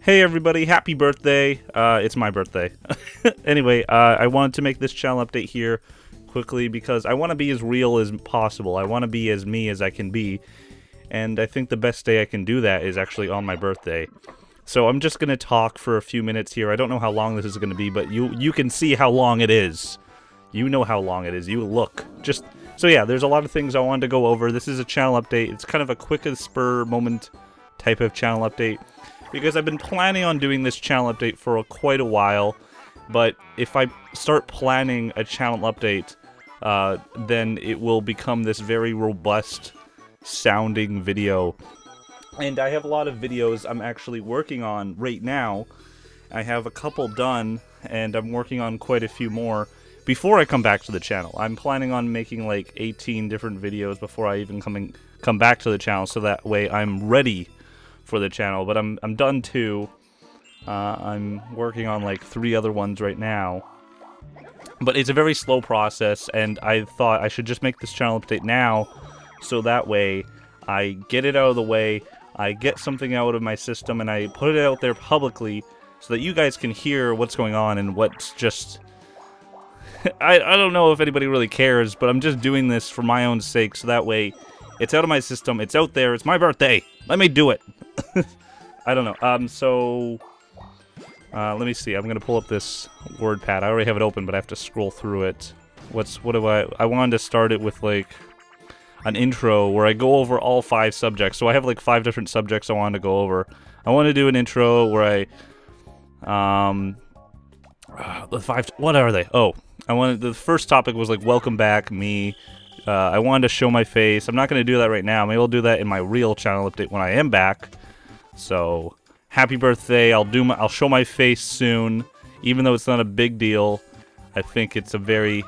Hey everybody, happy birthday. It's my birthday. Anyway, I wanted to make this channel update here quickly because I want to be as real as possible. I want to be as me as I can be. And I think the best day I can do that is actually on my birthday. So I'm just going to talk for a few minutes here. I don't know how long this is going to be, but you can see how long it is. You know how long it is. You look. So yeah, there's a lot of things I wanted to go over. This is a channel update. It's kind of a quick as spur moment type of channel update. Because I've been planning on doing this channel update for quite a while, but if I start planning a channel update, then it will become this very robust sounding video. And I have a lot of videos I'm actually working on right now. I have a couple done, and I'm working on quite a few more before I come back to the channel. I'm planning on making like 18 different videos before I even come back to the channel, so that way I'm ready for the channel, but I'm done 2. I'm working on like 3 other ones right now. But it's a very slow process, and I thought I should just make this channel update now, so that way I get it out of the way, I get something out of my system, and I put it out there publicly, so that you guys can hear what's going on and what's just... I don't know if anybody really cares, but I'm just doing this for my own sake, so that way it's out of my system, it's out there, it's my birthday, let me do it! I don't know. Let me see. I'm gonna pull up this word pad. I already have it open, but I have to scroll through it. I wanted to start it with like an intro where I go over all 5 subjects. So I have like 5 different subjects I wanted to go over. I want to do an intro where the 5. What are they? Oh, the first topic was like welcome back, me. I wanted to show my face. I'm not gonna do that right now. Maybe I'll do that in my real channel update when I am back. So, happy birthday. I'll show my face soon, even though it's not a big deal. I think it's a very,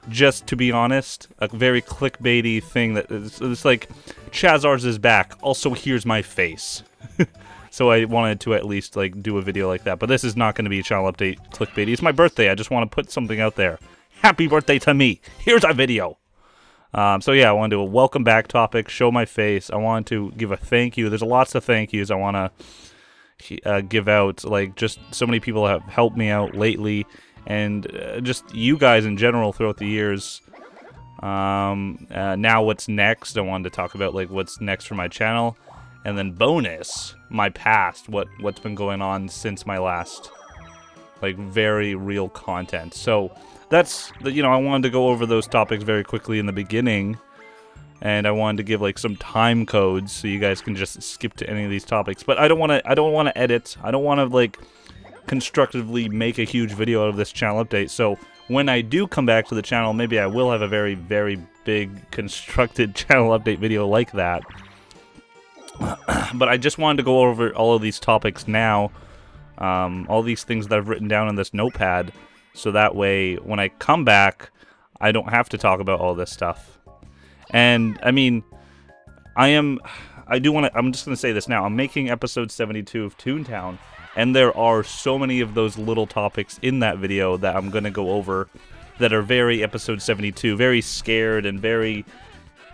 just to be honest, a very clickbaity thing that it's like Chazarz is back. Also, here's my face. So I wanted to at least like do a video like that, but this is not going to be a channel update clickbaity. It's my birthday. I just want to put something out there. Happy birthday to me. Here's a video. So yeah, I want to do a welcome back topic, show my face. I want to give a thank you. There's lots of thank yous I want to give out. Like, just so many people have helped me out lately, and just you guys in general throughout the years. Now what's next? I wanted to talk about like what's next for my channel, and then bonus, my past, what's been going on since my last, like, very real content. So that's, I wanted to go over those topics very quickly in the beginning, and I wanted to give like some time codes so you guys can just skip to any of these topics. But I don't want to edit. I don't want to like constructively make a huge video out of this channel update. So when I do come back to the channel, maybe I will have a very, very big constructed channel update video like that. But I just wanted to go over all of these topics now, all these things that I've written down in this notepad. So that way, when I come back, I don't have to talk about all this stuff. And, I mean, I'm just going to say this now. I'm making episode 72 of Toontown, and there are so many of those little topics in that video that I'm going to go over that are very episode 72, very scared and very,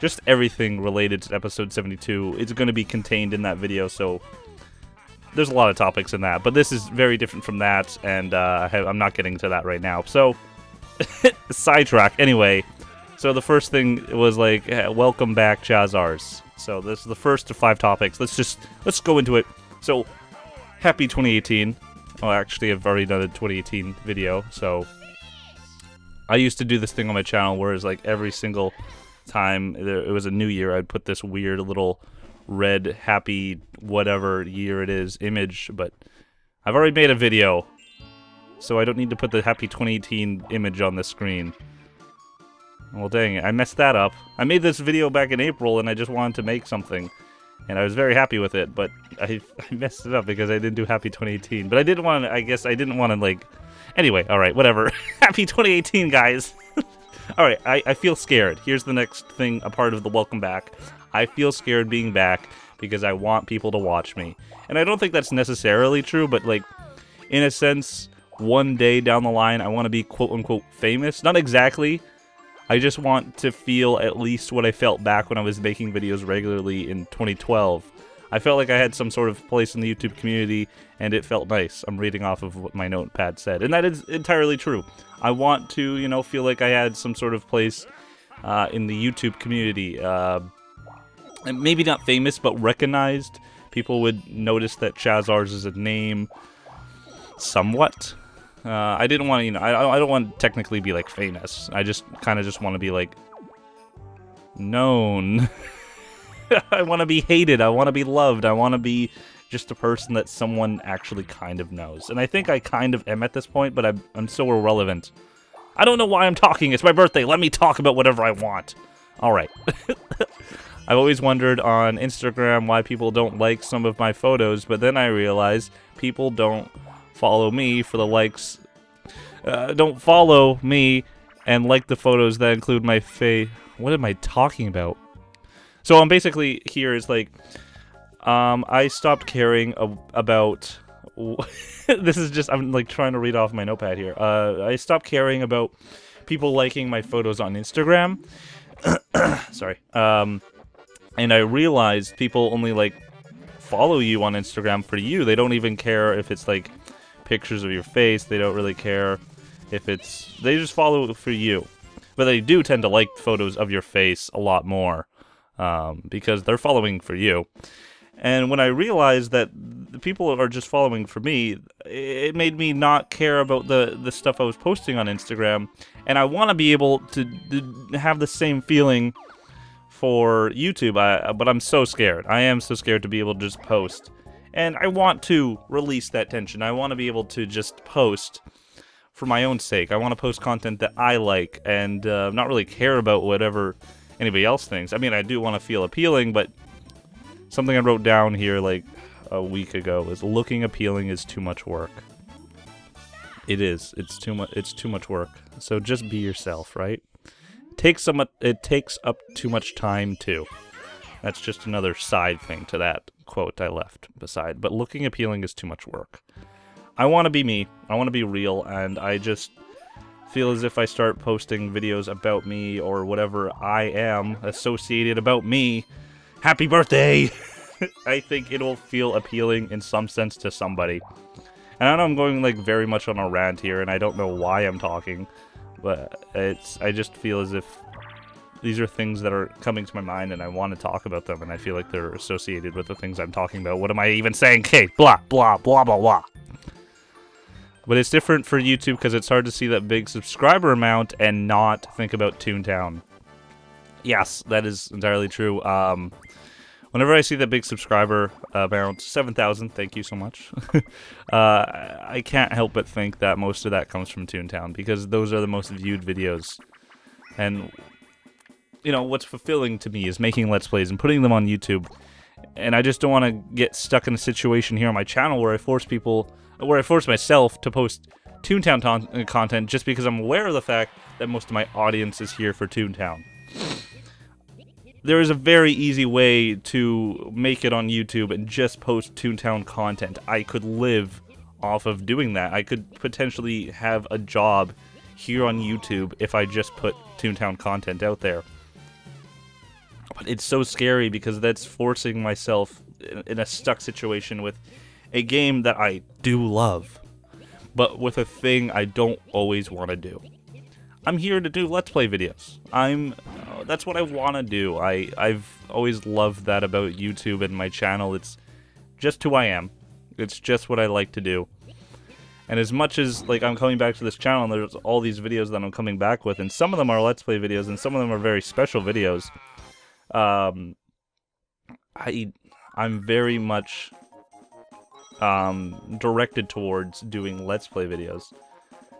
just everything related to episode 72 is going to be contained in that video, so there's a lot of topics in that, but this is very different from that, and I'm not getting to that right now. So, sidetrack. Anyway, so the first thing was like, welcome back, Chazarz. So this is the first of 5 topics. Let's go into it. So, happy 2018. Well, actually, I've already done a 2018 video. So, I used to do this thing on my channel where it's like every single time it was a new year, I'd put this weird little red happy whatever year it is image, but I've already made a video, so I don't need to put the happy 2018 image on the screen. Well, dang it, I messed that up. I made this video back in April and I just wanted to make something, and I was very happy with it, but I messed it up because I didn't do happy 2018. But I didn't want to, I guess I didn't want to, like, anyway, alright, whatever. Happy 2018, guys. Alright, I feel scared. Here's the next thing, a part of the welcome back. I feel scared being back because I want people to watch me. And I don't think that's necessarily true, but like, in a sense, one day down the line, I want to be quote-unquote famous. Not exactly. I just want to feel at least what I felt back when I was making videos regularly in 2012. I felt like I had some sort of place in the YouTube community, and it felt nice. I'm reading off of what my notepad said, and that is entirely true. I want to, you know, feel like I had some sort of place in the YouTube community. Maybe not famous, but recognized. People would notice that Chazarz is a name somewhat. I didn't want to, you know, I don't want to technically be, like, famous. I just kind of just want to be, like, known. I want to be hated. I want to be loved. I want to be just a person that someone actually kind of knows. And I think I kind of am at this point, but I'm so irrelevant. I don't know why I'm talking. It's my birthday. Let me talk about whatever I want. All right. I've always wondered on Instagram why people don't like some of my photos, but then I realized people don't follow me for the likes. Don't follow me and like the photos that include my face. What am I talking about? So I'm basically here is like, I stopped caring about. This is just, I'm like trying to read off my notepad here. I stopped caring about people liking my photos on Instagram. Sorry. And I realized people only like follow you on Instagram for you. They don't even care if it's like pictures of your face. They don't really care if it's, they just follow for you. But they do tend to like photos of your face a lot more because they're following for you. And when I realized that the people are just following for me, it made me not care about the stuff I was posting on Instagram. And I want to be able to have the same feeling for YouTube, but I'm so scared. I am so scared to be able to just post. And I want to release that tension. I want to be able to just post for my own sake. I want to post content that I like and not really care about whatever anybody else thinks. I mean, I do want to feel appealing, but something I wrote down here like a week ago is looking appealing is too much work. It is. It's too much work. So just be yourself, right? It takes up too much time too. That's just another side thing to that quote I left beside. But looking appealing is too much work. I want to be me. I want to be real, and I just feel as if I start posting videos about me or whatever I am associated about me. Happy birthday! I think it'll feel appealing in some sense to somebody. And I know I'm going like very much on a rant here, and I don't know why I'm talking, but I just feel as if these are things that are coming to my mind, and I want to talk about them, and I feel like they're associated with the things I'm talking about. What am I even saying? Okay, blah, blah, blah, blah, blah. But it's different for YouTube because it's hard to see that big subscriber amount and not think about Toontown. Yes, that is entirely true. Whenever I see that big subscriber amount, 7,000, thank you so much, I can't help but think that most of that comes from Toontown because those are the most viewed videos. And, you know, what's fulfilling to me is making Let's Plays and putting them on YouTube. And I just don't want to get stuck in a situation here on my channel where I force myself to post Toontown content just because I'm aware of the fact that most of my audience is here for Toontown. There is a very easy way to make it on YouTube and just post Toontown content. I could live off of doing that. I could potentially have a job here on YouTube if I just put Toontown content out there. But it's so scary because that's forcing myself in a stuck situation with a game that I do love, but with a thing I don't always want to do. I'm here to do Let's Play videos. That's what I want to do. I've always loved that about YouTube and my channel. It's just who I am. It's just what I like to do. And as much as like I'm coming back to this channel and there's all these videos that I'm coming back with, and some of them are Let's Play videos and some of them are very special videos, I'm very much directed towards doing Let's Play videos.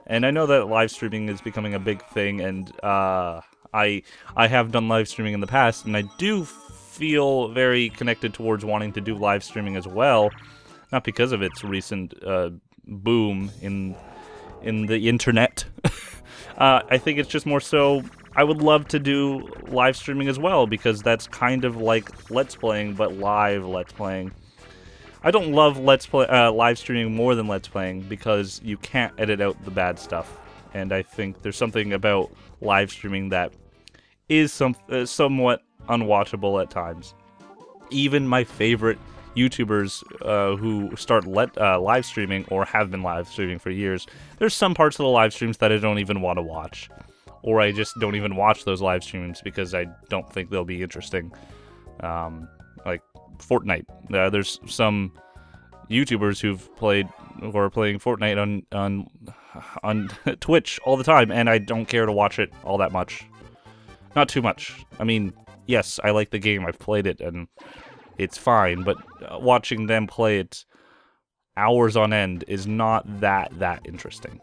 And I know that live streaming is becoming a big thing, and I have done live streaming in the past, and I do feel very connected towards wanting to do live streaming as well. Not because of its recent boom in the internet. I think it's just more so I would love to do live streaming as well, because that's kind of like Let's Playing, but live Let's Playing. I don't love live streaming more than Let's Playing because you can't edit out the bad stuff, and I think there's something about live streaming that is somewhat unwatchable at times. Even my favorite YouTubers who start live streaming or have been live streaming for years, there's some parts of the live streams that I don't even want to watch. Or I just don't even watch those live streams because I don't think they'll be interesting. Like Fortnite. There's some YouTubers who are playing Fortnite on Twitch all the time, and I don't care to watch it all that much. Not too much. I mean, yes, I like the game. I've played it, and it's fine. But watching them play it hours on end is not that interesting.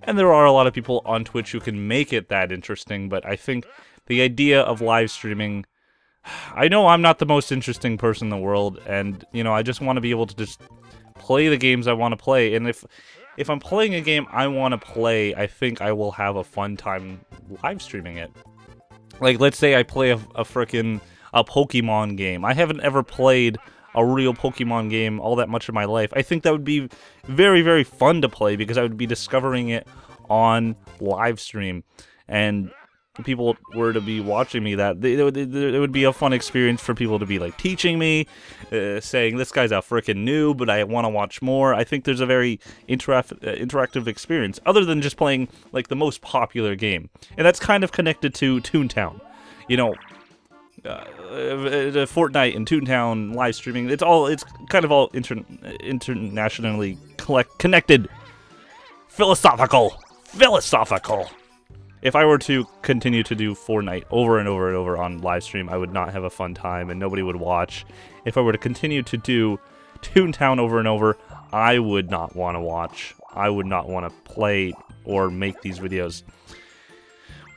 And there are a lot of people on Twitch who can make it that interesting, but I think the idea of live streaming, I know I'm not the most interesting person in the world, and, you know, I just want to be able to just play the games I want to play, and if I'm playing a game I want to play, I think I will have a fun time live streaming it. Like, let's say I play a Pokemon game. I haven't ever played a real Pokemon game all that much in my life. I think that would be very fun to play because I would be discovering it on live stream, and people were to be watching me, that it would be a fun experience for people to be like teaching me, saying this guy's a freaking noob, but I want to watch more. I think there's a very interactive experience other than just playing like the most popular game, and that's kind of connected to Toontown. You know, Fortnite and Toontown live streaming, it's kind of all internationally connected. Philosophical. If I were to continue to do Fortnite over and over and over on live stream, I would not have a fun time and nobody would watch. If I were to continue to do Toontown over and over, I would not want to watch. I would not want to play or make these videos.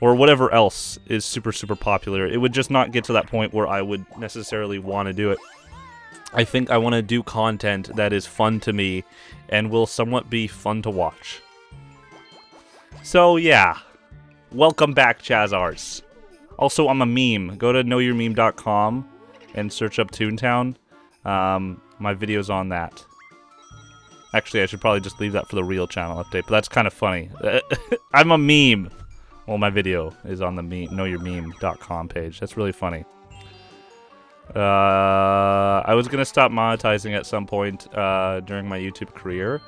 Or whatever else is super popular. It would just not get to that point where I would necessarily want to do it. I think I want to do content that is fun to me and will somewhat be fun to watch. So yeah, welcome back, Chazarz. Also, I'm a meme. Go to knowyourmeme.com and search up Toontown. My video's on that. Actually, I should probably just leave that for the real channel update, but that's kind of funny. I'm a meme. Well, my video is on the knowyourmeme.com page. That's really funny. I was gonna stop monetizing at some point during my YouTube career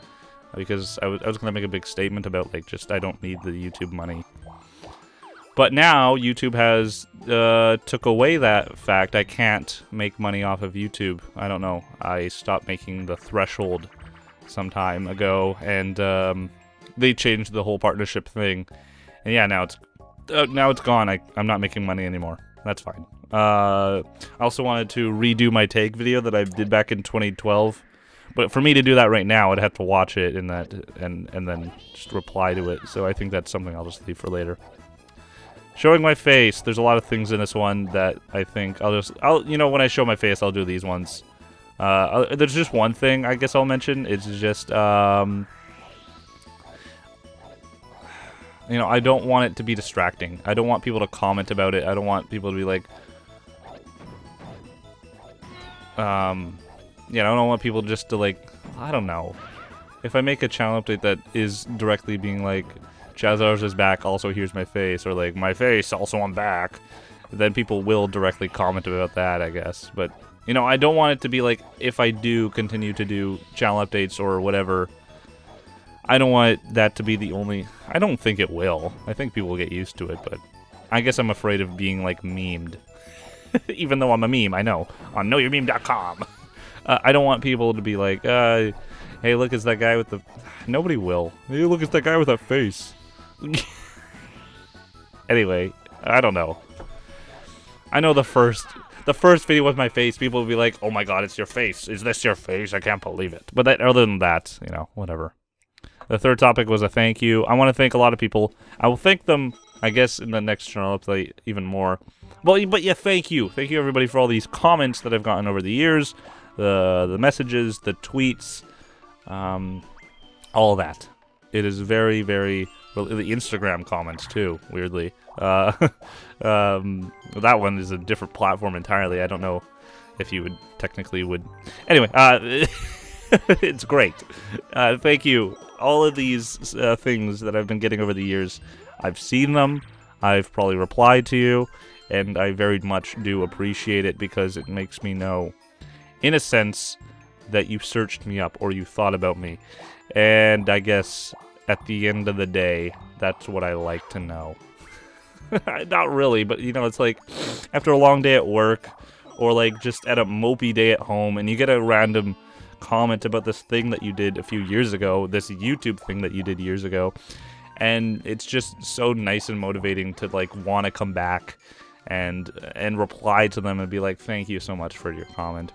because I was gonna make a big statement about like just I don't need the YouTube money. But now YouTube has took away that fact. I can't make money off of YouTube. I don't know. I stopped making the threshold some time ago, and they changed the whole partnership thing. And yeah, now it's gone. I'm not making money anymore. That's fine. I also wanted to redo my take video that I did back in 2012. But for me to do that right now, I'd have to watch it and then just reply to it. So I think that's something I'll just leave for later. Showing my face. There's a lot of things in this one that I think you know, when I show my face, I'll do these ones. There's just one thing I guess I'll mention. It's just you know, I don't want it to be distracting. I don't want people to comment about it. I don't want people to be like, yeah, I don't want people just to like, I don't know. If I make a channel update that is directly being like, Chazarz is back, also here's my face, or like, my face, also I'm back, then people will directly comment about that, I guess. But, you know, I don't want it to be like, if I do continue to do channel updates or whatever, I don't want that to be the only... I don't think it will. I think people will get used to it, but I guess I'm afraid of being, like, memed. Even though I'm a meme, I know. On knowyourmeme.com. I don't want people to be like, hey, look, it's that guy with the... Nobody will. Hey, look, it's that guy with that face. Anyway, I don't know. I know the first video with my face, people will be like, oh my god, it's your face. Is this your face? I can't believe it. But other than that, you know, whatever. The third topic was a thank you. I want to thank a lot of people. I will thank them, I guess, in the next channel update even more. Well, but yeah, thank you. Thank you, everybody, for all these comments that I've gotten over the years. The messages, the tweets, all that. It is very, very... Well, the Instagram comments, too, weirdly. That one is a different platform entirely. I don't know if you technically would... Anyway, it's great. Thank you. All of these things that I've been getting over the years, I've seen them, I've probably replied to you, and I very much do appreciate it because it makes me know, in a sense, that you searched me up or you thought about me. And I guess at the end of the day, that's what I like to know. Not really, but you know, it's like after a long day at work or like just at a mopey day at home and you get a random comment about this thing that you did a few years ago, this YouTube thing that you did years ago, and it's just so nice and motivating to like want to come back and reply to them and be like, thank you so much for your comment.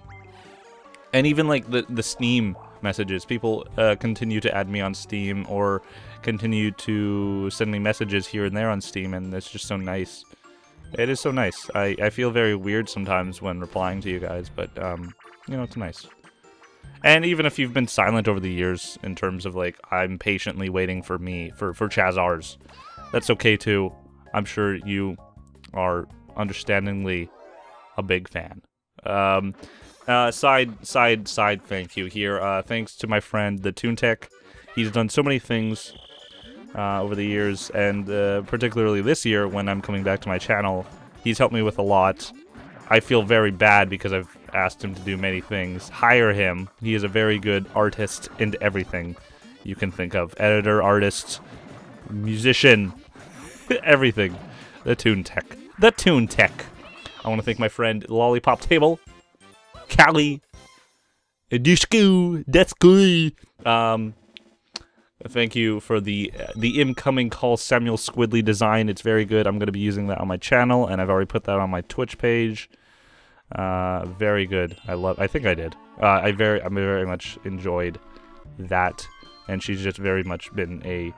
And even like the Steam messages, people continue to add me on Steam or continue to send me messages here and there on Steam, and it's just so nice. It is so nice. I feel very weird sometimes when replying to you guys, but you know, it's nice. And even if you've been silent over the years in terms of like I'm patiently waiting for Chazarz, that's okay too. I'm sure you are understandingly a big fan. Side thank you here. Thanks to my friend the ToonTech. He's done so many things over the years, and particularly this year when I'm coming back to my channel, he's helped me with a lot. I feel very bad because I've asked him to do many things. Hire him. He is a very good artist into everything you can think of. Editor, artist, musician, everything. The ToonTech. The ToonTech. I want to thank my friend Lollipop Table, Callie, Dushku, that's good. Thank you for the incoming Call Samuel Squidly design. It's very good. I'm going to be using that on my channel, and I've already put that on my Twitch page. Very good. I think I did. I very much enjoyed that, and she's just very much been a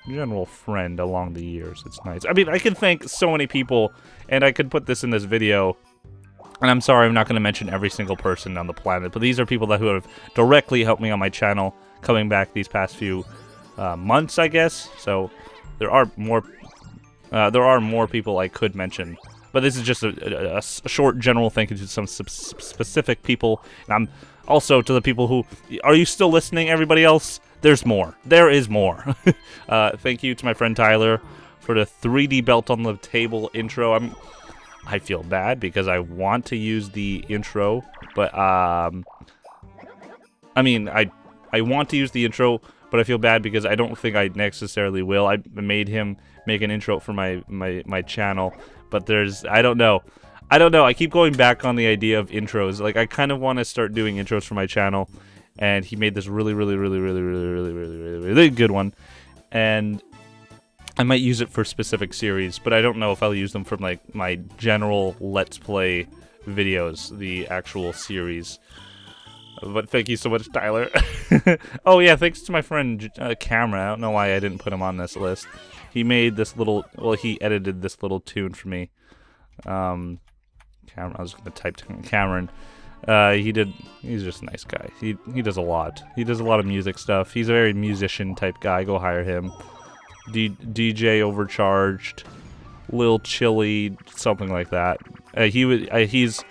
general friend along the years. It's nice. I mean, I can thank so many people, and I could put this in this video. And I'm sorry, I'm not going to mention every single person on the planet, but these are people who have directly helped me on my channel coming back these past few months, I guess. So there are more people I could mention, but this is just a short general thank you to some specific people. And I'm also to the people who are you still listening? Everybody else, there's more. There is more. Thank you to my friend Tyler for the 3D belt on the table intro. I feel bad because I want to use the intro, but I mean, I want to use the intro, but I feel bad because I don't think I necessarily will. I made him make an intro for my channel, but I don't know. I keep going back on the idea of intros. Like, I kind of want to start doing intros for my channel, and he made this really good one, and I might use it for specific series, but I don't know if I'll use them from like my general Let's Play videos, the actual series. But thank you so much, Tyler. Oh yeah, thanks to my friend Cameron. I don't know why I didn't put him on this list. He made this little, well, he edited this little tune for me. Cameron, I was gonna type Cameron. He's just a nice guy. He does a lot. He does a lot of music stuff. He's a very musician type guy. Go hire him. DJ Overcharged, Lil Chili, something like that. His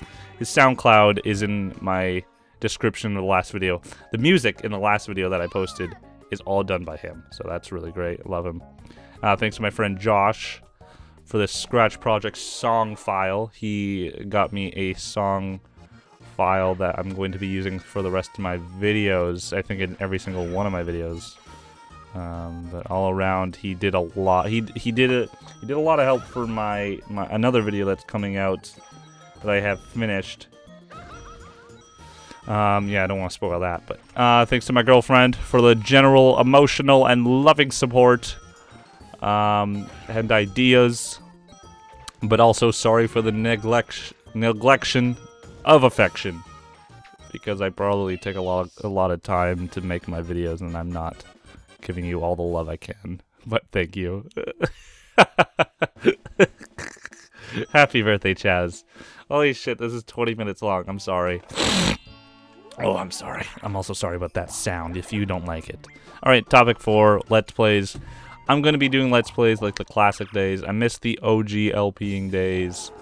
SoundCloud is in my description of the last video. The music in the last video that I posted is all done by him, so that's really great. I love him. Thanks to my friend Josh for this Scratch Project song file. He got me a song file that I'm going to be using for the rest of my videos. I think in every single one of my videos. But all around, he did a lot. He did a lot of help for my another video that's coming out that I have finished. Yeah, I don't want to spoil that, but thanks to my girlfriend for the general emotional and loving support and ideas, but also sorry for the neglection of affection, because I probably take a lot of time to make my videos, and I'm not giving you all the love I can, but thank you. Happy birthday, Chaz. Holy shit, this is 20 minutes long. I'm sorry. Oh, I'm sorry. I'm also sorry about that sound if you don't like it. Alright, topic 4, Let's Plays. I'm going to be doing Let's Plays like the classic days. I miss the OG LPing days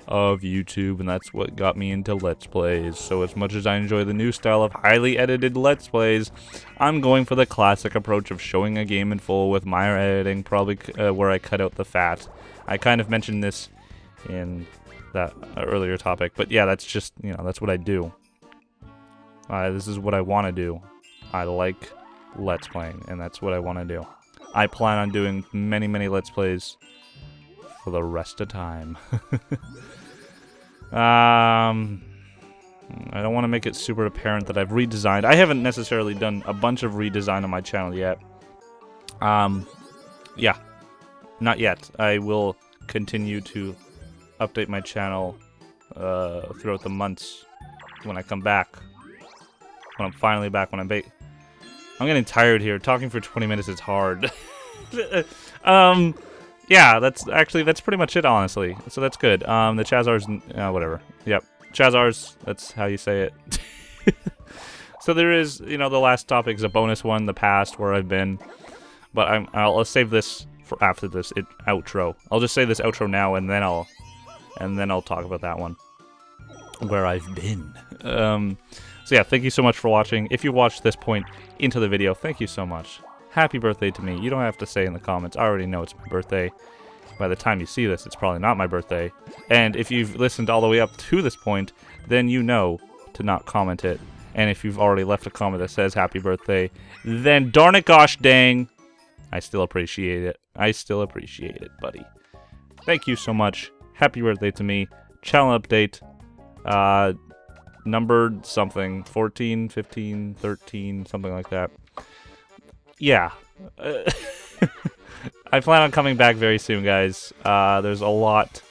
of YouTube, and that's what got me into Let's Plays. So as much as I enjoy the new style of highly edited Let's Plays, I'm going for the classic approach of showing a game in full with minor editing, probably where I cut out the fat. I kind of mentioned this in that earlier topic, but yeah, that's just, you know, that's what I do. This is what I want to do. I like Let's Playing, and that's what I want to do. I plan on doing many, many Let's Plays for the rest of time. I don't want to make it super apparent that I've redesigned. I haven't necessarily done a bunch of redesign on my channel yet. Yeah. Not yet. I will continue to update my channel throughout the months when I come back. When I'm finally back, when I'm I'm getting tired here. Talking for 20 minutes is hard. Yeah, that's pretty much it, honestly. So that's good. The Chazarz, whatever. Yep. Chazarz, that's how you say it. So there is, you know, the last topic is a bonus one, the past, where I've been. But I'll save this for after this outro. I'll just say this outro now, and then I'll talk about that one, where I've been. So yeah, thank you so much for watching. If you watched this point into the video, thank you so much. Happy birthday to me. You don't have to say in the comments. I already know it's my birthday. By the time you see this, it's probably not my birthday. And if you've listened all the way up to this point, then you know to not comment it. And if you've already left a comment that says happy birthday, then darn it gosh dang, I still appreciate it. I still appreciate it, buddy. Thank you so much. Happy birthday to me. Channel update. Numbered something. 14, 15, 13, something like that. Yeah. I plan on coming back very soon, guys. There's a lot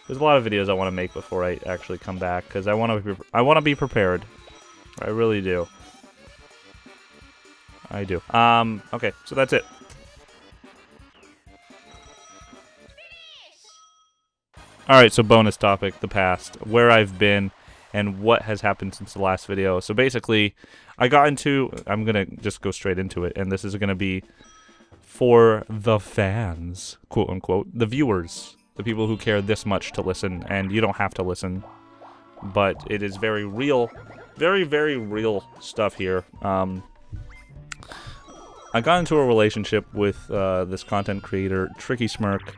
of videos I want to make before I actually come back, because I want to be prepared. I really do. I do. Okay, so that's it. Alright, so bonus topic, the past, where I've been, and what has happened since the last video. So basically, I'm gonna just go straight into it, and this is gonna be for the fans, quote unquote, the viewers, the people who care this much to listen, and you don't have to listen, but it is very real, very, very real stuff here. I got into a relationship with this content creator, Tricky Smirk.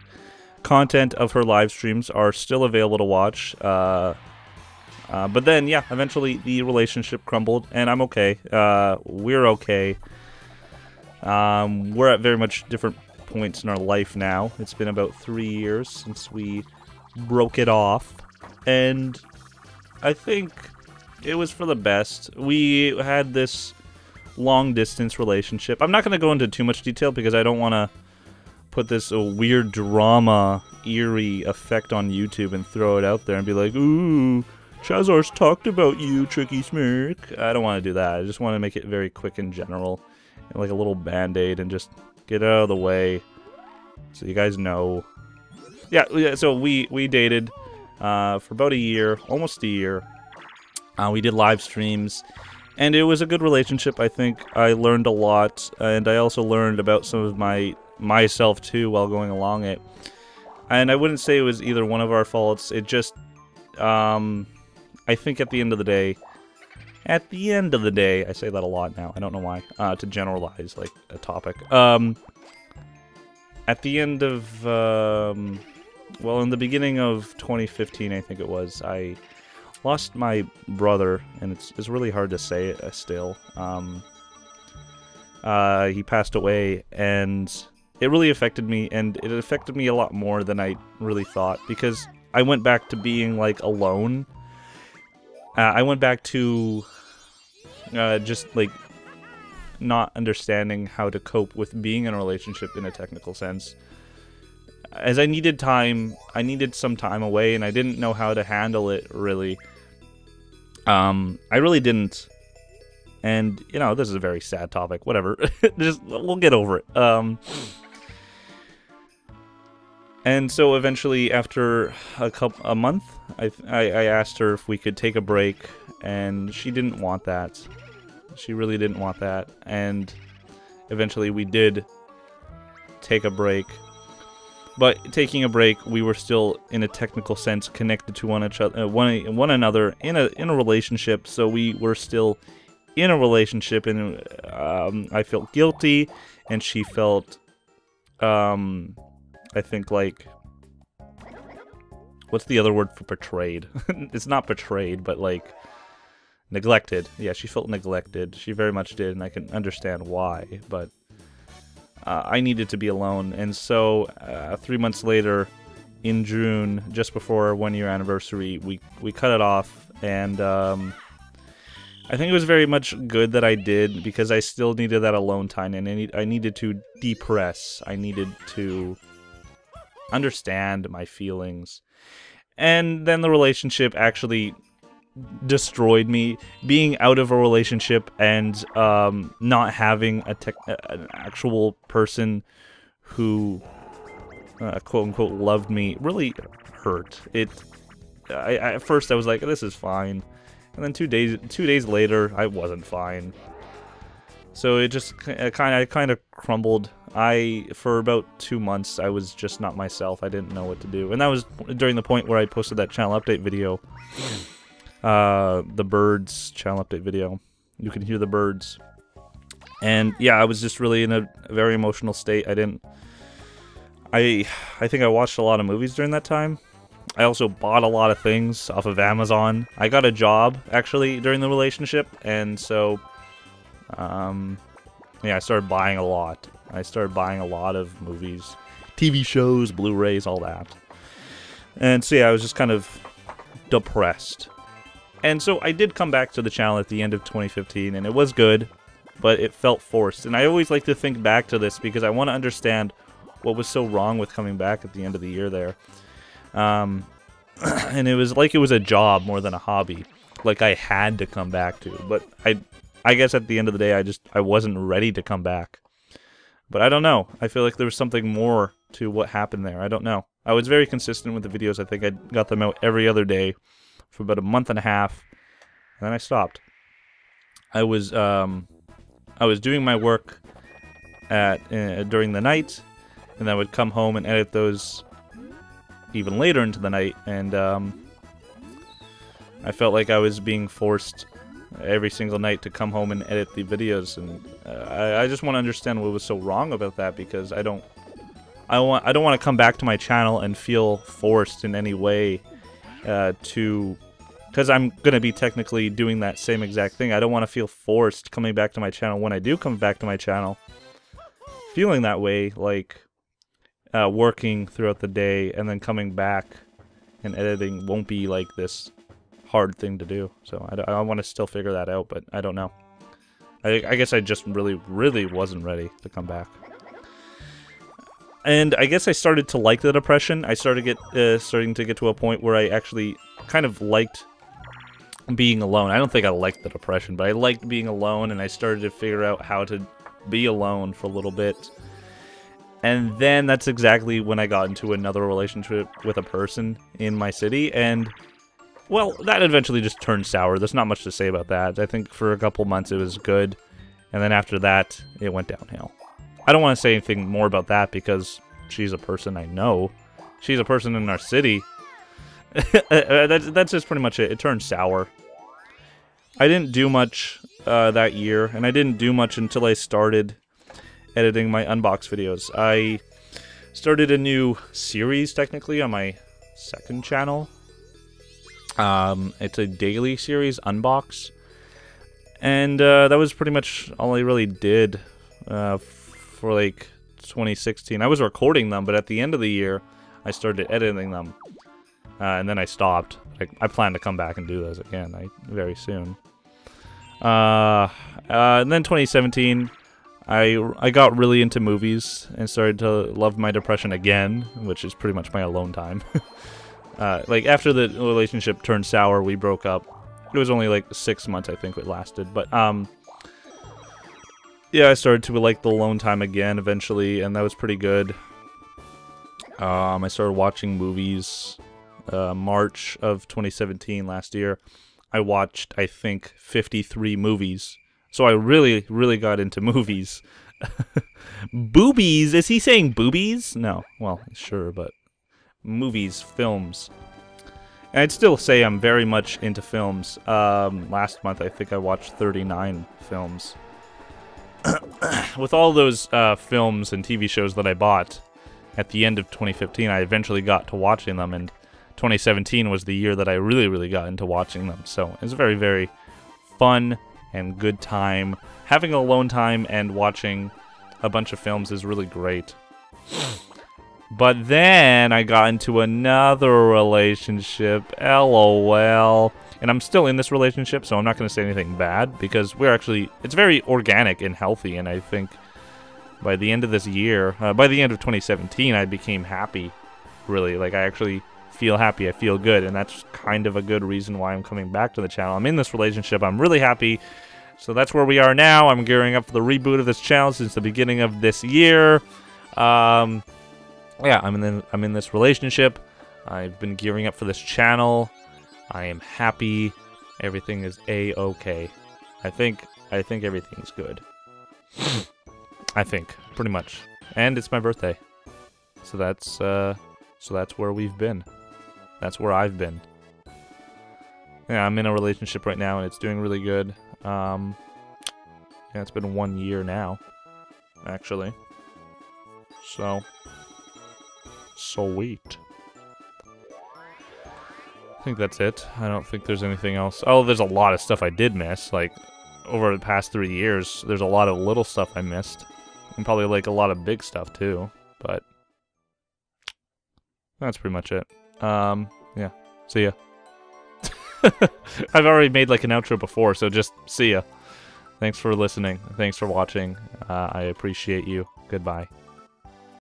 Content of her live streams are still available to watch, but then, yeah, eventually the relationship crumbled, and I'm okay. We're okay. We're at very much different points in our life now. It's been about 3 years since we broke it off, and I think it was for the best. We had this long-distance relationship. I'm not going to go into too much detail because I don't want to put this weird drama, eerie effect on YouTube and throw it out there and be like, ooh, Chazarz talked about you, Tricky Smirk. I don't want to do that. I just want to make it very quick and general, like a little band-aid, and just get out of the way so you guys know. Yeah, so we dated for about a year, almost a year. We did live streams, and it was a good relationship. I think I learned a lot, and I also learned about some of myself too while going along it. And I wouldn't say it was either one of our faults. It just, I think at the end of the day, I say that a lot now, I don't know why, to generalize, like, a topic. At the end of, well, in the beginning of 2015, I think it was, I lost my brother, and it's really hard to say it still. He passed away, and it really affected me, and it affected me a lot more than I really thought, because I went back to being, like, alone. I went back to just, like, not understanding how to cope with being in a relationship in a technical sense. As I needed some time away, and I didn't know how to handle it, really. I really didn't. And, you know, this is a very sad topic, whatever. We'll get over it. And so eventually, after a month, I asked her if we could take a break, and she didn't want that. She really didn't want that, and eventually we did take a break. But taking a break, we were still, in a technical sense, connected to one another in a relationship. So we were still in a relationship, and I felt guilty, and she felt, I think, like, what's the other word for betrayed? It's not betrayed, but, like, neglected. Yeah, she felt neglected. She very much did, and I can understand why, but I needed to be alone. And so 3 months later, in June, just before our 1-year anniversary, we cut it off, and I think it was very much good that I did, because I still needed that alone time, and I needed to depress. I needed to understand my feelings. And then the relationship actually destroyed me. Being out of a relationship and not having an actual person who quote-unquote loved me really hurt. At first I was like, this is fine. And then 2 days later, I wasn't fine. So it just kind of crumbled. For about 2 months, I was just not myself. I didn't know what to do. And that was during the point where I posted that channel update video. The birds channel update video. You can hear the birds. And yeah, I was just really in a very emotional state. I think I watched a lot of movies during that time. I also bought a lot of things off of Amazon. I got a job, actually, during the relationship, and so, yeah, I started buying a lot. I started buying a lot of movies, TV shows, Blu-rays, all that. And so, yeah, I was just kind of depressed. And so I did come back to the channel at the end of 2015, and it was good, but it felt forced. And I always like to think back to this because I want to understand what was so wrong with coming back at the end of the year there. And it was like it was a job more than a hobby. Like I had to come back to. But I guess at the end of the day, I wasn't ready to come back. But I don't know. I feel like there was something more to what happened there. I don't know. I was very consistent with the videos. I think I got them out every other day for about a month and a half. And then I stopped. I was doing my work during the night. And then I would come home and edit those even later into the night, and I felt like I was being forced every single night to come home and edit the videos, and I just want to understand what was so wrong about that, because I don't want to come back to my channel and feel forced in any way because I'm gonna be technically doing that same exact thing. I don't want to feel forced coming back to my channel when I do come back to my channel, feeling that way, like working throughout the day and then coming back and editing won't be like this hard thing to do. So I want to still figure that out, but I don't know. I guess I just really wasn't ready to come back. And I guess I started to like the depression. I starting to get to a point where I actually kind of liked being alone. I don't think I liked the depression, but I liked being alone, and I started to figure out how to be alone for a little bit. And then that's exactly when I got into another relationship with a person in my city, and, well, that eventually just turned sour. There's not much to say about that. I think for a couple months it was good, and then after that, it went downhill. I don't want to say anything more about that because she's a person I know. She's a person in our city. That's just pretty much it. It turned sour. I didn't do much that year, and I didn't do much until I started editing my unbox videos. I started a new series, technically, on my second channel. It's a daily series, Unbox. And that was pretty much all I really did for, like, 2016. I was recording them, but at the end of the year, I started editing them. And then I stopped. I plan to come back and do those again very soon. And then 2017... I got really into movies and started to love my depression again, which is pretty much my alone time. Like, after the relationship turned sour, we broke up. It was only like 6 months, I think, it lasted. But, yeah, I started to like the alone time again eventually, and that was pretty good. I started watching movies. March of 2017, last year, I watched, I think, 53 movies. So I really got into movies. Boobies? Is he saying boobies? No. Well, sure, but movies, films. And I'd still say I'm very much into films. Last month, I think I watched 39 films. With all those films and TV shows that I bought at the end of 2015, I eventually got to watching them, and 2017 was the year that I really got into watching them. So it's very fun and good time. Having alone time and watching a bunch of films is really great. But then I got into another relationship, LOL. And I'm still in this relationship, so I'm not going to say anything bad, because it's very organic and healthy, and I think by the end of this year, by the end of 2017, I became happy, really. Like, I actually feel happy, I feel good, and that's kind of a good reason why I'm coming back to the channel. I'm in this relationship, I'm really happy, so that's where we are now. I'm gearing up for the reboot of this channel since the beginning of this year. Yeah, I'm in this relationship. I've been gearing up for this channel. I am happy. Everything is A-okay. I think everything's good. I think, pretty much. And it's my birthday. So that's where we've been. That's where I've been. Yeah, I'm in a relationship right now, and it's doing really good. Yeah, it's been 1 year now, actually. So, sweet. I think that's it. I don't think there's anything else. Oh, there's a lot of stuff I did miss. Like, over the past 3 years, there's a lot of little stuff I missed. And probably, like, a lot of big stuff, too. But that's pretty much it. Yeah. See ya. I've already made, like, an outro before, so just see ya. Thanks for listening. Thanks for watching. I appreciate you. Goodbye.